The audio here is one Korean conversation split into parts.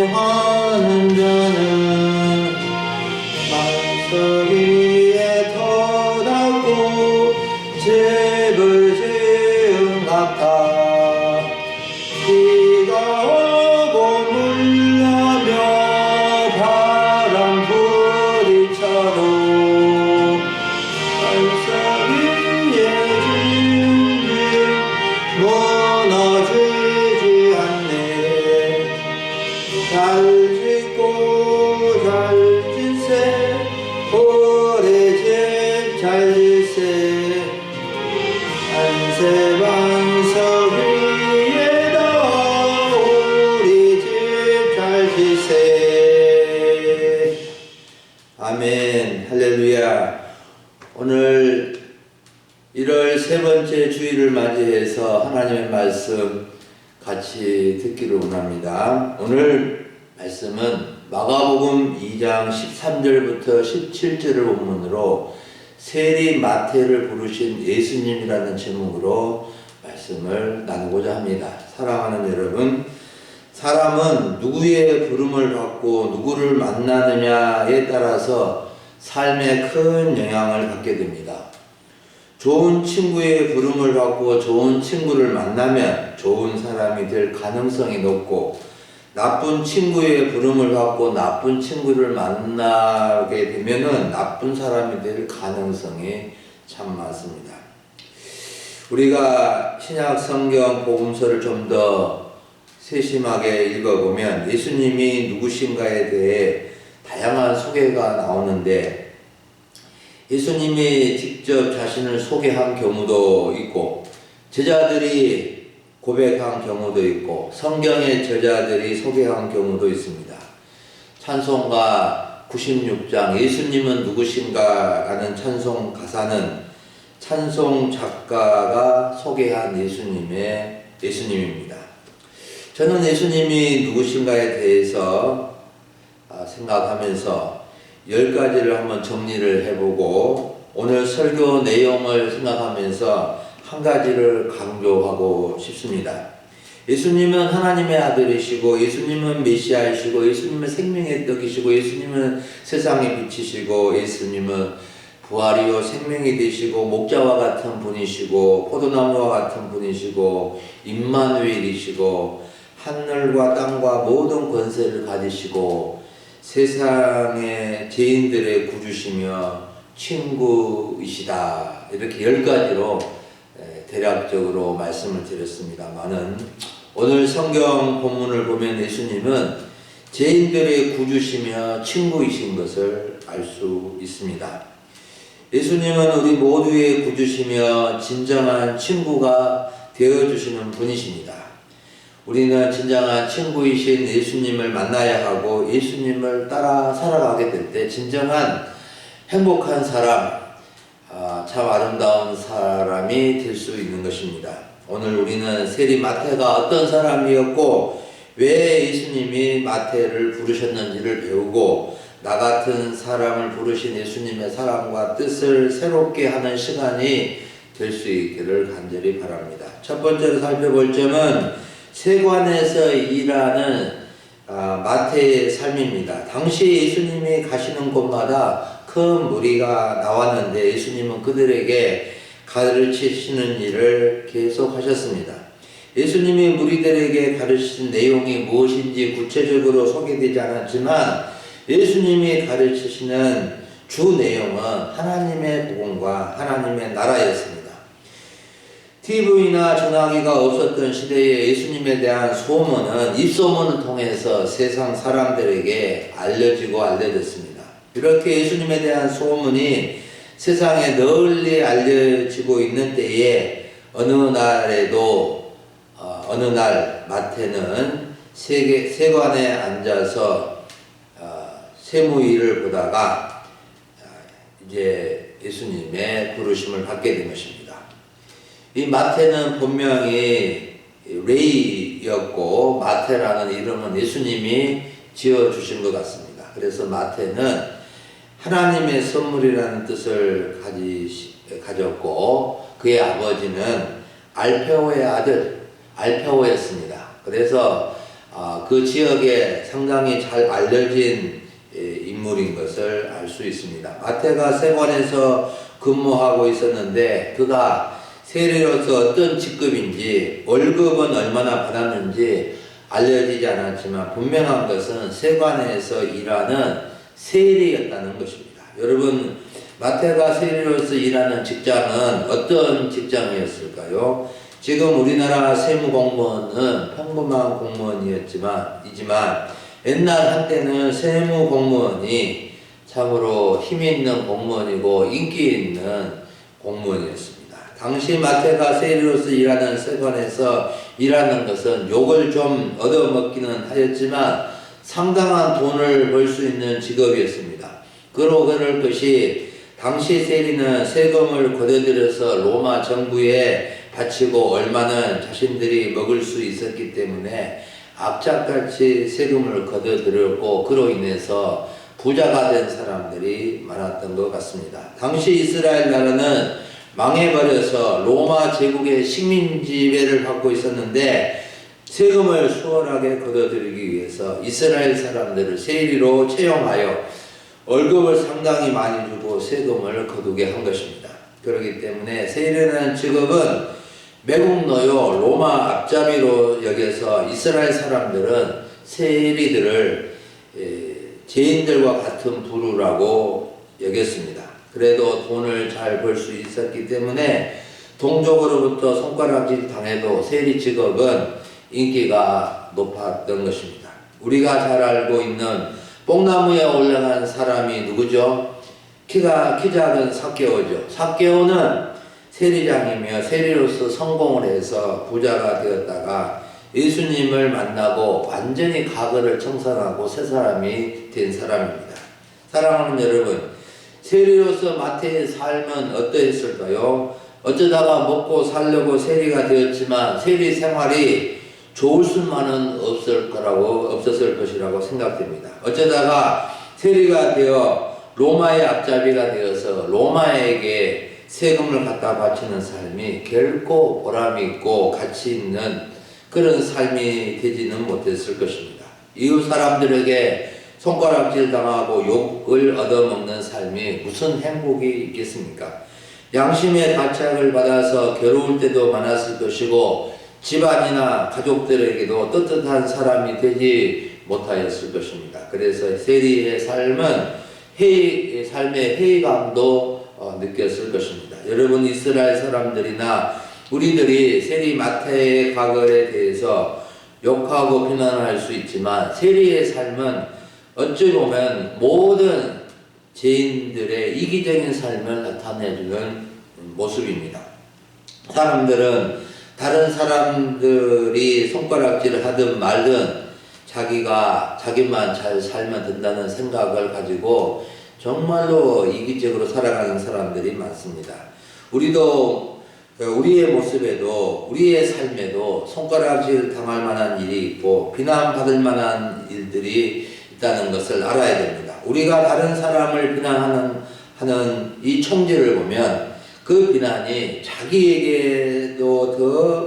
하는 자는 반석 위에 터닫고 집을 지은 같아. 비가 오고 물려며 바람 부딪혀도 반석 위에 지은 집 무너지지 않네. 잘 짓고 잘 짓세 오래 집 잘 짓세. 안세 반석 위에다 우리 집 잘 짓세. 아멘. 할렐루야. 오늘 1월 세 번째 주일을 맞이해서 하나님의 말씀 같이 듣기를 원합니다. 오늘 말씀은 마가복음 2장 13절부터 17절을 본문으로 세리 마태를 부르신 예수님이라는 제목으로 말씀을 나누고자 합니다. 사랑하는 여러분, 사람은 누구의 부름을 받고 누구를 만나느냐에 따라서 삶에 큰 영향을 받게 됩니다. 좋은 친구의 부름을 받고 좋은 친구를 만나면 좋은 사람이 될 가능성이 높고, 나쁜 친구의 부름을 받고 나쁜 친구를 만나게 되면은 나쁜 사람이 될 가능성이 참 많습니다. 우리가 신약 성경 복음서를 좀 더 세심하게 읽어보면 예수님이 누구신가에 대해 다양한 소개가 나오는데, 예수님이 직접 자신을 소개한 경우도 있고, 제자들이 고백한 경우도 있고, 성경의 저자들이 소개한 경우도 있습니다. 찬송가 96장 예수님은 누구신가 라는 찬송 가사는 찬송 작가가 소개한 예수님입니다. 저는 예수님이 누구신가에 대해서 생각하면서 10가지를 한번 정리를 해보고, 오늘 설교 내용을 생각하면서 한 가지를 강조하고 싶습니다. 예수님은 하나님의 아들이시고, 예수님은 메시아이시고, 예수님은 생명의 떡이시고, 예수님은 세상의 빛이시고, 예수님은 부활이요 생명이 되시고 목자와 같은 분이시고 포도나무와 같은 분이시고 임마누엘이시고 하늘과 땅과 모든 권세를 가지시고 세상의 죄인들의 구주시며 친구이시다. 이렇게 10가지로 대략적으로 말씀을 드렸습니다만은, 오늘 성경 본문을 보면 예수님은 죄인들의 구주시며 친구이신 것을 알 수 있습니다. 예수님은 우리 모두의 구주시며 진정한 친구가 되어주시는 분이십니다. 우리는 진정한 친구이신 예수님을 만나야 하고, 예수님을 따라 살아가게 될 때 진정한 행복한 사람, 참 아름다운 사람이 될 수 있는 것입니다. 오늘 우리는 세리 마태가 어떤 사람이었고 왜 예수님이 마태를 부르셨는지를 배우고, 나 같은 사람을 부르신 예수님의 사랑과 뜻을 새롭게 하는 시간이 될 수 있기를 간절히 바랍니다. 첫 번째로 살펴볼 점은 세관에서 일하는 마태의 삶입니다. 당시 예수님이 가시는 곳마다 큰 무리가 나왔는데 예수님은 그들에게 가르치시는 일을 계속 하셨습니다. 예수님이 무리들에게 가르치신 내용이 무엇인지 구체적으로 소개되지 않았지만, 예수님이 가르치시는 주 내용은 하나님의 복음과 하나님의 나라였습니다. TV나 전화기가 없었던 시대에 예수님에 대한 소문은 입소문을 통해서 세상 사람들에게 알려졌습니다. 이렇게 예수님에 대한 소문이 세상에 널리 알려지고 있는 때에 어느 날 마태는 세관에 앉아서 세무일을 보다가 이제 예수님의 부르심을 받게 된 것입니다. 이 마태는 본명이 레이였고, 마태라는 이름은 예수님이 지어주신 것 같습니다. 그래서 마태는 하나님의 선물이라는 뜻을 가졌고, 그의 아버지는 알페오의 아들 알페오였습니다. 그래서 그 지역에 상당히 잘 알려진 인물인 것을 알 수 있습니다. 마태가 세관에서 근무하고 있었는데 그가 세리로서 어떤 직급인지 월급은 얼마나 받았는지 알려지지 않았지만 분명한 것은 세관에서 일하는 세리였다는 것입니다. 여러분, 마태가 세리로서 일하는 직장은 어떤 직장이었을까요? 지금 우리나라 세무공무원은 평범한 공무원이지만 옛날 한때는 세무공무원이 참으로 힘있는 공무원이고 인기 있는 공무원이었습니다. 당시 마태가 세리로서 일하는 세관에서 일하는 것은 욕을 좀 얻어먹기는 하였지만 상당한 돈을 벌 수 있는 직업이었습니다. 그럴 것이 당시 세리는 세금을 거둬들여서 로마 정부에 바치고 얼마는 자신들이 먹을 수 있었기 때문에 악착같이 세금을 거둬들였고 그로 인해서 부자가 된 사람들이 많았던 것 같습니다. 당시 이스라엘 나라는 망해버려서 로마 제국의 식민 지배를 받고 있었는데 세금을 수월하게 거둬들이기 위해서 이스라엘 사람들을 세리로 채용하여 월급을 상당히 많이 주고 세금을 거두게 한 것입니다. 그렇기 때문에 세리라는 직업은 매국 노요 로마 앞잡이로 여겨서 이스라엘 사람들은 세리들을 죄인들과 같은 부류라고 여겼습니다. 그래도 돈을 잘 벌 수 있었기 때문에 동족으로부터 손가락질 당해도 세리 직업은 인기가 높았던 것입니다. 우리가 잘 알고 있는 뽕나무에 올라간 사람이 누구죠? 키 작은 삭개오죠. 삭개오는 세리장이며 세리로서 성공을 해서 부자가 되었다가 예수님을 만나고 완전히 과거를 청산하고 새 사람이 된 사람입니다. 사랑하는 여러분, 세리로서 마태의 삶은 어떠했을까요? 어쩌다가 먹고 살려고 세리가 되었지만 세리 생활이 좋을 수만은 없었을 것이라고 생각됩니다. 어쩌다가 세리가 되어 로마의 앞잡이가 되어서 로마에게 세금을 갖다 바치는 삶이 결코 보람이 있고 가치 있는 그런 삶이 되지는 못했을 것입니다. 이웃 사람들에게 손가락질 당하고 욕을 얻어먹는 삶이 무슨 행복이 있겠습니까? 양심의 가책을 받아서 괴로울 때도 많았을 것이고 집안이나 가족들에게도 떳떳한 사람이 되지 못하였을 것입니다. 그래서 세리의 삶은 삶의 회의감도 느꼈을 것입니다. 여러분, 이스라엘 사람들이나 우리들이 세리 마태의 과거에 대해서 욕하고 비난할 수 있지만 세리의 삶은 어찌 보면 모든 죄인들의 이기적인 삶을 나타내주는 모습입니다. 사람들은 다른 사람들이 손가락질을 하든 말든 자기만 잘 살면 된다는 생각을 가지고 정말로 이기적으로 살아가는 사람들이 많습니다. 우리도 우리의 모습에도 우리의 삶에도 손가락질 당할 만한 일이 있고 비난받을 만한 일들이 있다는 것을 알아야 됩니다. 우리가 다른 사람을 비난하는 이 총질을 보면 그 비난이 자기에게도 더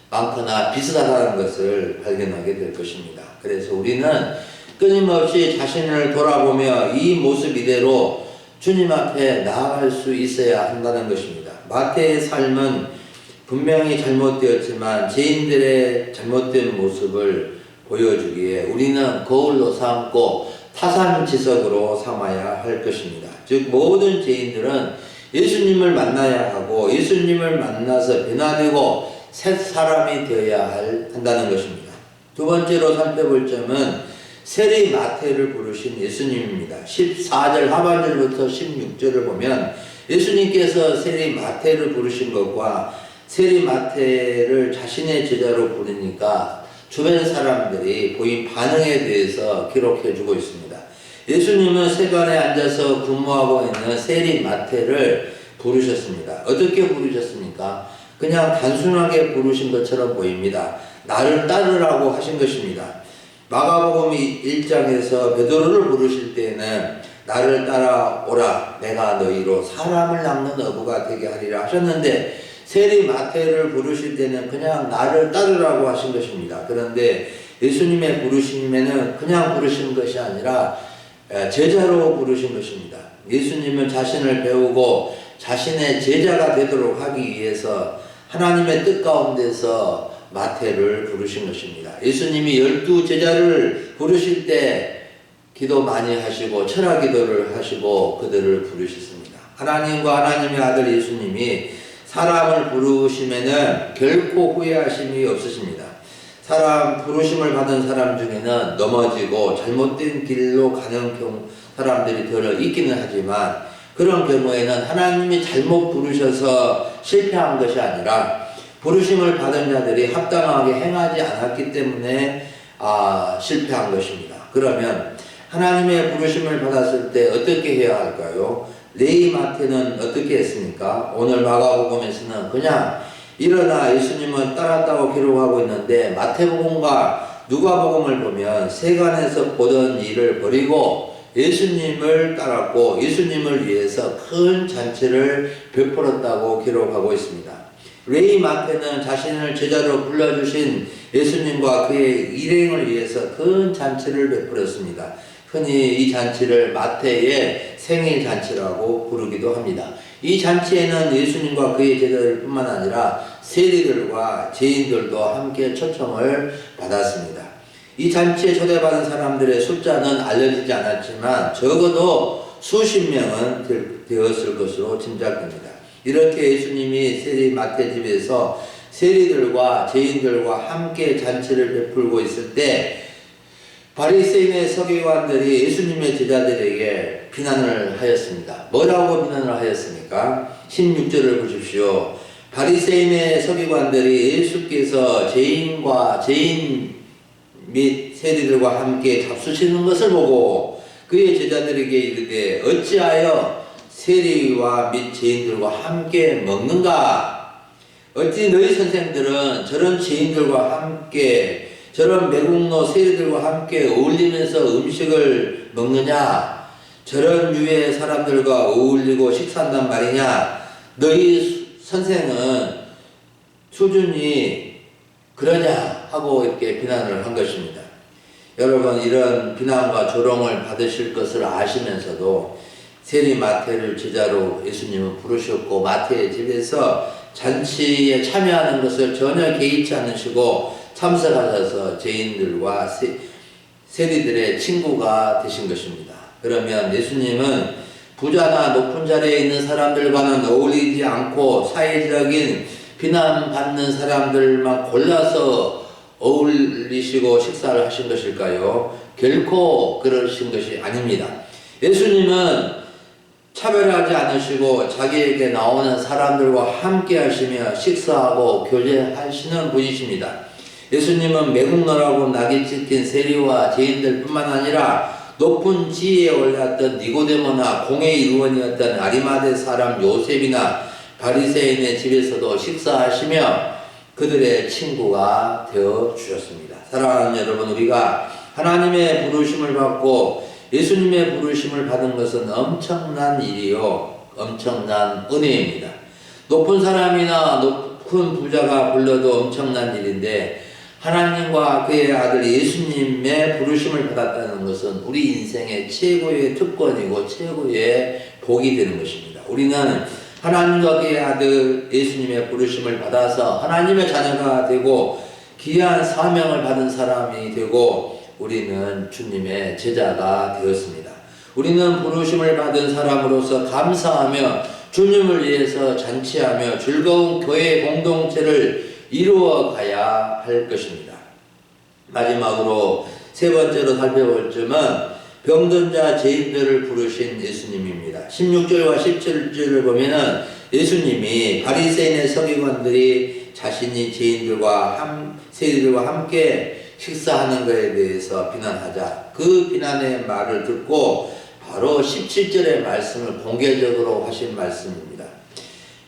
많거나 비슷하다는 것을 발견하게 될 것입니다. 그래서 우리는 끊임없이 자신을 돌아보며 이 모습 이대로 주님 앞에 나아갈 수 있어야 한다는 것입니다. 마태의 삶은 분명히 잘못되었지만 죄인들의 잘못된 모습을 보여주기에 우리는 거울로 삼고 타산지석으로 삼아야 할 것입니다. 즉 모든 죄인들은 예수님을 만나야 하고 예수님을 만나서 변화되고 새 사람이 되어야 한다는 것입니다. 두 번째로 살펴볼 점은 세리 마태를 부르신 예수님입니다. 14절 하반절부터 16절을 보면 예수님께서 세리 마태를 부르신 것과 세리 마태를 자신의 제자로 부르니까 주변 사람들이 보인 반응에 대해서 기록해 주고 있습니다. 예수님은 세관에 앉아서 근무하고 있는 세리 마태를 부르셨습니다. 어떻게 부르셨습니까? 그냥 단순하게 부르신 것처럼 보입니다. 나를 따르라고 하신 것입니다. 마가복음 1장에서 베드로를 부르실 때에는 나를 따라오라 내가 너희로 사람을 낚는 어부가 되게 하리라 하셨는데 세리 마태를 부르실 때는 그냥 나를 따르라고 하신 것입니다. 그런데 예수님의 부르심에는 그냥 부르신 것이 아니라 제자로 부르신 것입니다. 예수님은 자신을 배우고 자신의 제자가 되도록 하기 위해서 하나님의 뜻 가운데서 마태를 부르신 것입니다. 예수님이 12 제자를 부르실 때 기도 많이 하시고 철학 기도를 하시고 그들을 부르셨습니다. 하나님과 하나님의 아들 예수님이 사람을 부르심에는 결코 후회하심이 없으십니다. 사람 부르심을 받은 사람 중에는 넘어지고 잘못된 길로 가는 사람들이 덜어 있기는 하지만 그런 경우에는 하나님이 잘못 부르셔서 실패한 것이 아니라 부르심을 받은 자들이 합당하게 행하지 않았기 때문에 실패한 것입니다. 그러면 하나님의 부르심을 받았을 때 어떻게 해야 할까요? 레위 마태는 어떻게 했습니까? 오늘 마가복음에서는 그냥 일어나 예수님은 따랐다고 기록하고 있는데 마태복음과 누가복음을 보면 세간에서 보던 일을 버리고 예수님을 따랐고 예수님을 위해서 큰 잔치를 베풀었다고 기록하고 있습니다. 레위 마태는 자신을 제자로 불러주신 예수님과 그의 일행을 위해서 큰 잔치를 베풀었습니다. 흔히 이 잔치를 마태의 생일 잔치라고 부르기도 합니다. 이 잔치에는 예수님과 그의 제자들 뿐만 아니라 세리들과 죄인들도 함께 초청을 받았습니다. 이 잔치에 초대받은 사람들의 숫자는 알려지지 않았지만 적어도 수십 명은 되었을 것으로 짐작됩니다. 이렇게 예수님이 세리 마태 집에서 세리들과 죄인들과 함께 잔치를 베풀고 있을 때 바리새인의 서기관들이 예수님의 제자들에게 비난을 하였습니다. 뭐라고 비난을 하였습니까? 16절을 보십시오. 바리새인의 서기관들이 예수께서 죄인 및 세리들과 함께 잡수시는 것을 보고 그의 제자들에게 이르되 어찌하여 세리와 및 죄인들과 함께 먹는가? 어찌 너희 선생들은 저런 죄인들과 함께 저런 매국노 세리들과 함께 어울리면서 음식을 먹느냐? 저런 유의 사람들과 어울리고 식사한단 말이냐? 너희 선생은 수준이 그러냐? 하고 이렇게 비난을 한 것입니다. 여러분, 이런 비난과 조롱을 받으실 것을 아시면서도 세리 마태를 제자로 예수님은 부르셨고 마태의 집에서 잔치에 참여하는 것을 전혀 개의치 않으시고 참석하셔서 죄인들과 세리들의 친구가 되신 것입니다. 그러면 예수님은 부자나 높은 자리에 있는 사람들과는 어울리지 않고 사회적인 비난받는 사람들만 골라서 어울리시고 식사를 하신 것일까요? 결코 그러신 것이 아닙니다. 예수님은 차별하지 않으시고 자기에게 나오는 사람들과 함께 하시며 식사하고 교제하시는 분이십니다. 예수님은 매국노라고 낙이 찍힌 세리와 죄인들 뿐만 아니라 높은 지위에 올랐던 니고데모나 공회의 의원이었던 아리마대 사람 요셉이나 바리새인의 집에서도 식사하시며 그들의 친구가 되어 주셨습니다. 사랑하는 여러분, 우리가 하나님의 부르심을 받고 예수님의 부르심을 받은 것은 엄청난 일이요, 엄청난 은혜입니다. 높은 사람이나 높은 부자가 불러도 엄청난 일인데 하나님과 그의 아들 예수님의 부르심을 받았다는 것은 우리 인생의 최고의 특권이고 최고의 복이 되는 것입니다. 우리는 하나님과 그의 아들 예수님의 부르심을 받아서 하나님의 자녀가 되고 귀한 사명을 받은 사람이 되고 우리는 주님의 제자가 되었습니다. 우리는 부르심을 받은 사람으로서 감사하며 주님을 위해서 잔치하며 즐거운 교회 공동체를 이루어 가야 할 것입니다. 마지막으로 세 번째로 살펴볼 점은 병든 자 죄인들을 부르신 예수님입니다. 16절과 17절을 보면은 예수님이 바리새인의 서기관들이 자신이 죄인들과 세리들과 함께 식사하는 것에 대해서 비난하자 그 비난의 말을 듣고 바로 17절의 말씀을 공개적으로 하신 말씀입니다.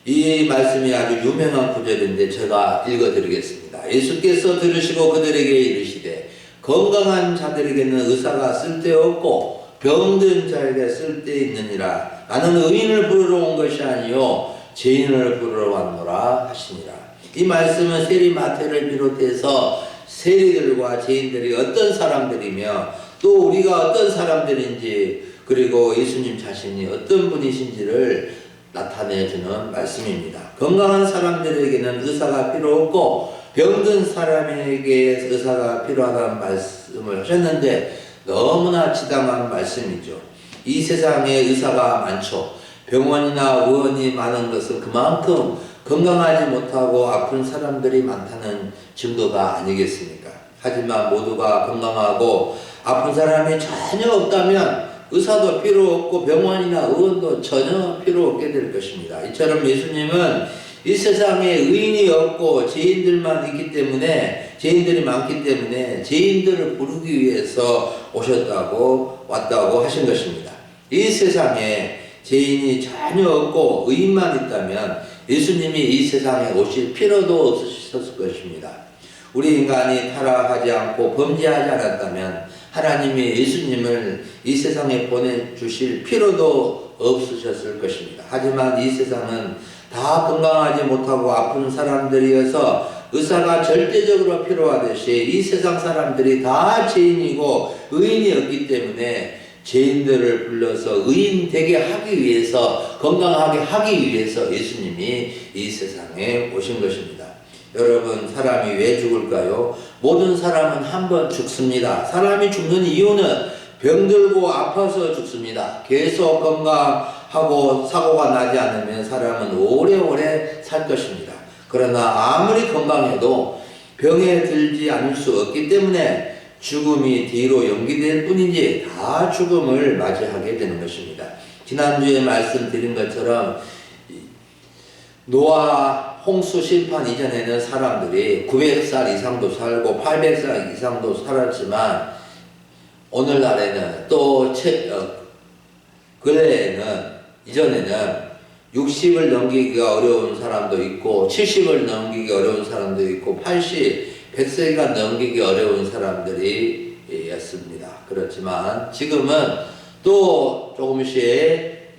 이 말씀이 아주 유명한 구절인데 제가 읽어드리겠습니다. 예수께서 들으시고 그들에게 이르시되 건강한 자들에게는 의사가 쓸데없고 병든 자에게 쓸데있느니라. 나는 의인을 부르러 온 것이 아니요 죄인을 부르러 왔노라 하시니라. 이 말씀은 세리 마태를 비롯해서 세리들과 죄인들이 어떤 사람들이며 또 우리가 어떤 사람들인지 그리고 예수님 자신이 어떤 분이신지를 나타내주는 말씀입니다. 건강한 사람들에게는 의사가 필요 없고 병든 사람에게 의사가 필요하다는 말씀을 하셨는데 너무나 지당한 말씀이죠. 이 세상에 의사가 많죠. 병원이나 의원이 많은 것은 그만큼 건강하지 못하고 아픈 사람들이 많다는 증거가 아니겠습니까? 하지만 모두가 건강하고 아픈 사람이 전혀 없다면 의사도 필요 없고 병원이나 의원도 전혀 필요 없게 될 것입니다. 이처럼 예수님은 이 세상에 의인이 없고 죄인들이 많기 때문에 죄인들을 부르기 위해서 왔다고 하신 것입니다. 이 세상에 죄인이 전혀 없고 의인만 있다면 예수님이 이 세상에 오실 필요도 없으셨을 것입니다. 우리 인간이 타락하지 않고 범죄하지 않았다면 하나님이 예수님을 이 세상에 보내주실 필요도 없으셨을 것입니다. 하지만 이 세상은 다 건강하지 못하고 아픈 사람들이어서 의사가 절대적으로 필요하듯이 이 세상 사람들이 다 죄인이고 의인이었기 때문에 죄인들을 불러서 의인 되게 하기 위해서, 건강하게 하기 위해서 예수님이 이 세상에 오신 것입니다. 여러분, 사람이 왜 죽을까요? 모든 사람은 한 번 죽습니다. 사람이 죽는 이유는 병들고 아파서 죽습니다. 계속 건강하고 사고가 나지 않으면 사람은 오래오래 살 것입니다. 그러나 아무리 건강해도 병에 들지 않을 수 없기 때문에 죽음이 뒤로 연기될 뿐이지 다 죽음을 맞이하게 되는 것입니다. 지난주에 말씀드린 것처럼 노아 홍수 심판 이전에는 사람들이 900살 이상도 살고 800살 이상도 살았지만 오늘날에는 또 이전에는 60을 넘기기가 어려운 사람도 있고 70을 넘기기 어려운 사람도 있고 100세가 넘기기 어려운 사람들이 였습니다. 그렇지만 지금은 또 조금씩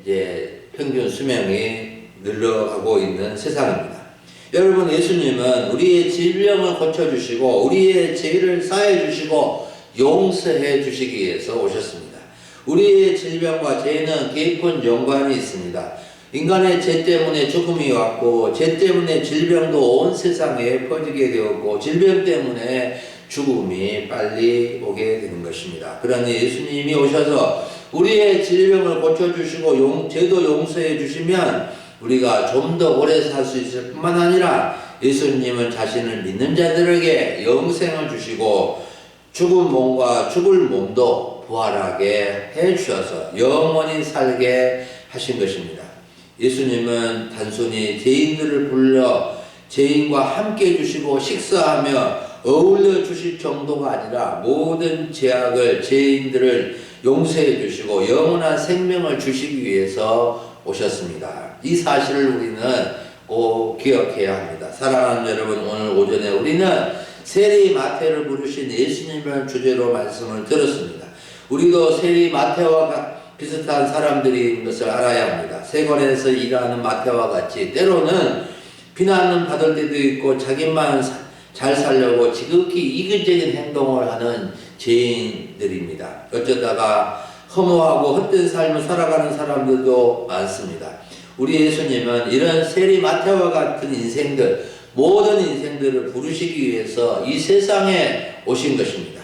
이제 평균 수명이 늘어가고 있는 세상입니다. 여러분, 예수님은 우리의 질병을 고쳐주시고 우리의 죄를 사해주시고 용서해 주시기 위해서 오셨습니다. 우리의 질병과 죄는 깊은 연관이 있습니다. 인간의 죄 때문에 죽음이 왔고 죄 때문에 질병도 온 세상에 퍼지게 되었고 질병 때문에 죽음이 빨리 오게 되는 것입니다. 그러니 예수님이 오셔서 우리의 질병을 고쳐주시고 죄도 용서해 주시면 우리가 좀 더 오래 살 수 있을 뿐만 아니라 예수님은 자신을 믿는 자들에게 영생을 주시고 죽은 몸과 죽을 몸도 부활하게 해주셔서 영원히 살게 하신 것입니다. 예수님은 단순히 죄인들을 불러 죄인과 함께 해주시고 식사하며 어울려 주실 정도가 아니라 모든 죄악을 죄인들을 용서해 주시고 영원한 생명을 주시기 위해서 오셨습니다. 이 사실을 우리는 꼭 기억해야 합니다. 사랑하는 여러분, 오늘 오전에 우리는 세리 마태를 부르신 예수님을 주제로 말씀을 들었습니다. 우리도 세리 마태와 비슷한 사람들인 것을 알아야 합니다. 세관에서 일하는 마태와 같이 때로는 비난을 받을 때도 있고 자기만 잘 살려고 지극히 이기적인 행동을 하는 죄인들입니다. 어쩌다가 허무하고 헛된 삶을 살아가는 사람들도 많습니다. 우리 예수님은 이런 세리 마태와 같은 인생들, 모든 인생들을 부르시기 위해서 이 세상에 오신 것입니다.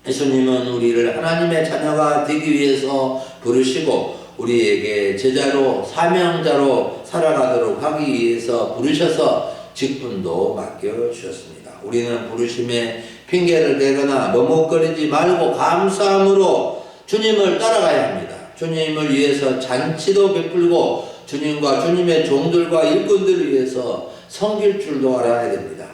예수님은 우리를 하나님의 자녀가 되기 위해서 부르시고 우리에게 제자로 사명자로 살아가도록 하기 위해서 부르셔서 직분도 맡겨주셨습니다. 우리는 부르심에 핑계를 대거나 머뭇거리지 말고 감사함으로 주님을 따라가야 합니다. 주님을 위해서 잔치도 베풀고 주님과 주님의 종들과 일꾼들을 위해서 섬길 줄도 알아야 됩니다.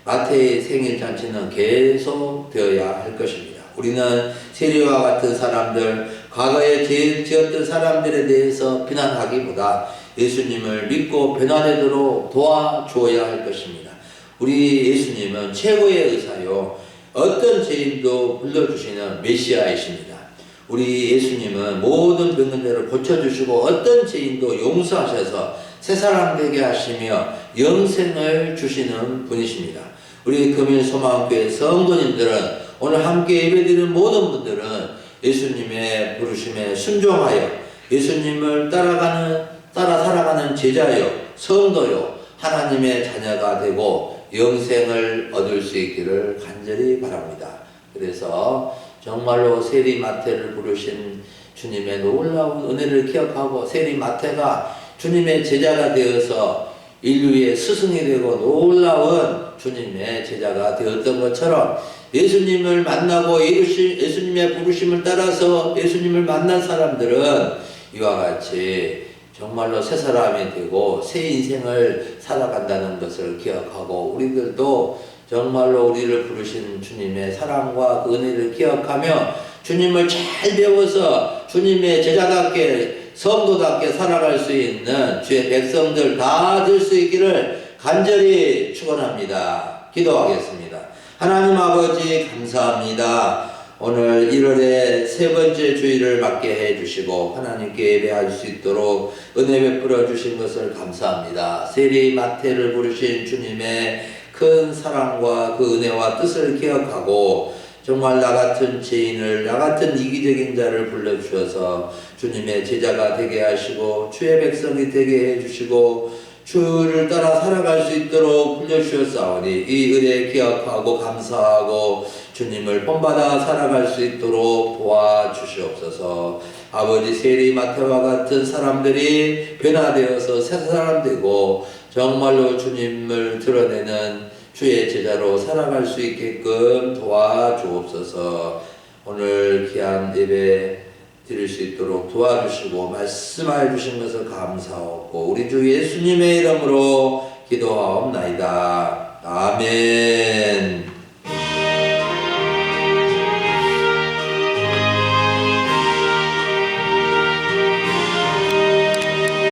마태의 생일 잔치는 계속 되어야 할 것입니다. 우리는 세리와 같은 사람들, 과거에 죄 지었던 사람들에 대해서 비난하기보다 예수님을 믿고 변화되도록 도와줘야 할 것입니다. 우리 예수님은 최고의 의사요, 어떤 죄인도 불러주시는 메시아이십니다. 우리 예수님은 모든 병든자를 고쳐주시고 어떤 죄인도 용서하셔서 새 사람 되게 하시며 영생을 주시는 분이십니다. 우리 금일소망교회 성도님들은 오늘 함께 예배드리는 모든 분들은 예수님의 부르심에 순종하여 예수님을 따라 살아가는 제자요, 성도요, 하나님의 자녀가 되고 영생을 얻을 수 있기를 간절히 바랍니다. 그래서 정말로 세리마태를 부르신 주님의 놀라운 은혜를 기억하고 세리마태가 주님의 제자가 되어서 인류의 스승이 되고 놀라운 주님의 제자가 되었던 것처럼 예수님을 만나고 예수님의 부르심을 따라서 예수님을 만난 사람들은 이와 같이 정말로 새 사람이 되고 새 인생을 살아간다는 것을 기억하고 우리들도 정말로 우리를 부르신 주님의 사랑과 그 은혜를 기억하며 주님을 잘 배워서 주님의 제자답게 성도답게 살아갈 수 있는 주의 백성들 다 될 수 있기를 간절히 축원합니다. 기도하겠습니다. 하나님 아버지 감사합니다. 오늘 1월의 세 번째 주일을 맞게 해주시고 하나님께 예배할 수 있도록 은혜 베풀어 주신 것을 감사합니다. 세리마태를 부르신 주님의 큰 사랑과 그 은혜와 뜻을 기억하고 정말 나 같은 죄인을 나 같은 이기적인 자를 불러주셔서 주님의 제자가 되게 하시고 주의 백성이 되게 해주시고 주를 따라 살아갈 수 있도록 불러주셨사오니 이 은혜 기억하고 감사하고 주님을 본받아 살아갈 수 있도록 도와주시옵소서. 아버지 세리마태와 같은 사람들이 변화되어서 새 사람 되고 정말로 주님을 드러내는 주의 제자로 살아갈 수 있게끔 도와주옵소서. 오늘 귀한 예배 드릴 수 있도록 도와주시고 말씀하여 주신 것을 감사하고 우리 주 예수님의 이름으로 기도하옵나이다. 아멘.